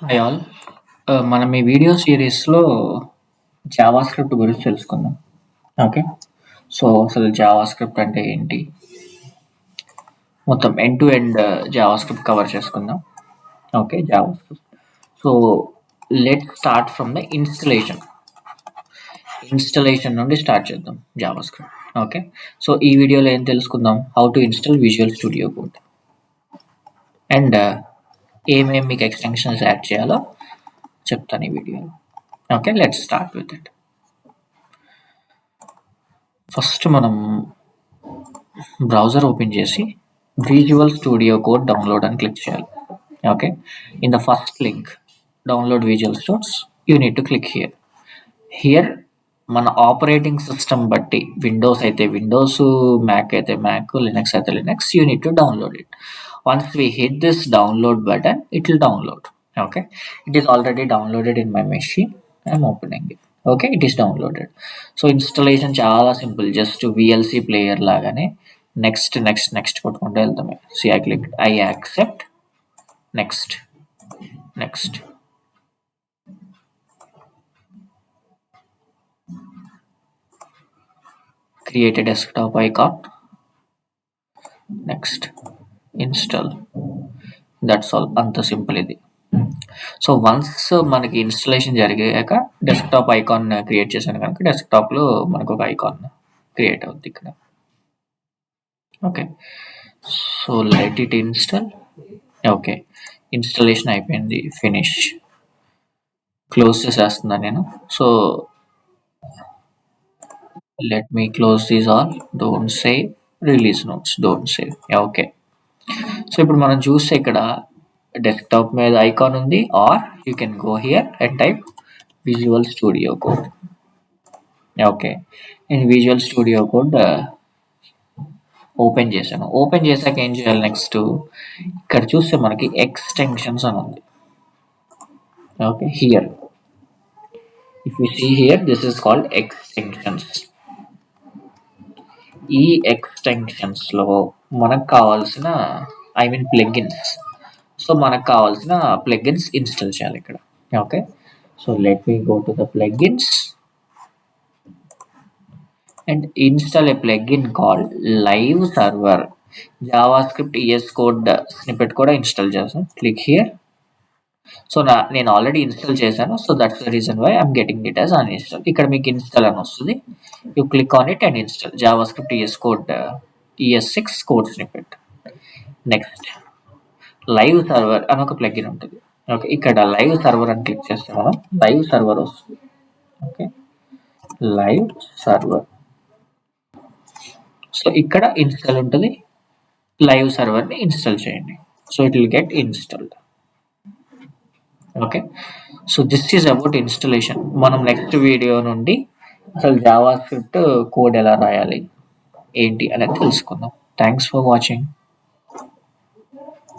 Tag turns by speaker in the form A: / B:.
A: Hi all. మనం ఈ video సిరీస్లో జావా స్క్రిప్ట్ గురించి తెలుసుకుందాం. ఓకే, సో అసలు జావా స్క్రిప్ట్ అంటే ఏంటి, మొత్తం end to end JavaScript cover చేసుకుందాం. Okay, JavaScript. So let start from the installation నుండి స్టార్ట్ చేద్దాం జావా స్క్రిప్ట్. ఓకే, సో ఈ వీడియోలో ఏం తెలుసుకుందాం, how to install Visual Studio Code and ఏమేమి మీకు ఎక్స్టెన్షన్స్ యాడ్ చేయాలో చెప్తాను ఈ వీడియోలో. Okay, let's start with it. First మనం బ్రౌజర్ ఓపెన్ చేసి విజువల్ స్టూడియో కోడ్ డౌన్లోడ్ అని క్లిక్ చేయాలి. Okay, in the first link download visual studios you need to click here. మన ఆపరేటింగ్ సిస్టమ్ బట్టి విండోస్ అయితే విండోస్, మ్యాక్ అయితే Mac, Linux అయితే Linux, you need to download it. Once we hit this download button, it will download. Okay, it is already downloaded in my machine. I'm opening it. Okay, it is downloaded. So installation చాలా simple, just VLC player లాగానే next next next కొట్టుకుంటూ వెళ్తామే. So I click, I accept, next next. Create a desktop icon, next, install. That's all, అంత simple ఇది. So once మనకి installation జరిగాక desktop icon create చేశాను కనుక డెస్క్టాప్లో మనకు ఒక ఐకాన్ క్రియేట్ అవుతుంది ఇక్కడ. Okay, so let it install. Okay, installation అయిపోయింది, ఫినిష్. క్లోజ్ చేసేస్తున్నాను నేను. So let me close these all, don't save, release notes, don't save. Okay, so ఇప్పుడు మనం చూస్తే ఇక్కడ డెస్క్టాప్ మీద ఐకాన్ ఉంది, are you can go here and type Visual Studio Code. Okay, నేను విజువల్ స్టూడియో కోడ్ ఓపెన్ చేశాను. Open చేశాక ఏం చేయాలి, నెక్స్ట్ ఇక్కడ చూస్తే మనకి ఎక్స్టెన్షన్స్ అని ఉంది. Okay, here if you see here, this is called extensions. ఈ ఎక్స్టెన్షన్స్లో మనకు కావాల్సిన ప్లగిన్స్, సో మనకు కావాల్సిన ప్లగిన్స్ ఇన్స్టాల్ చేయాలి ఇక్కడ. Okay, so let me go to the plugins and install a plugin called live server. JavaScript ES code snippet కూడా install చేస్తాను. Click here. సో నేను ఆల్రెడీ ఇన్స్టాల్ చేశాను, so that's the reason why I'm getting it as uninstall. ఇక్కడ మీకు install అని వస్తుంది, you click on it and install JavaScript ES code ES6 code snippet. Next, live server అని ఒక plugin ఉంటుంది. Okay, ఇక్కడ లైవ్ సర్వర్ అని క్లిక్ చేస్తే మనం లైవ్ సర్వర్ వస్తుంది. Okay, live server. సో ఇక్కడ ఇన్స్టాల్ ఉంటుంది, లైవ్ సర్వర్ని ఇన్స్టాల్ చేయండి. So it will get installed. Okay, so this is about installation. మనం నెక్స్ట్ వీడియో నుండి అసలు జావా స్క్రిప్ట్ కోడ్ ఎలా రాయాలి ఏంటి అనేది తెలుసుకుందాం. Thanks for watching.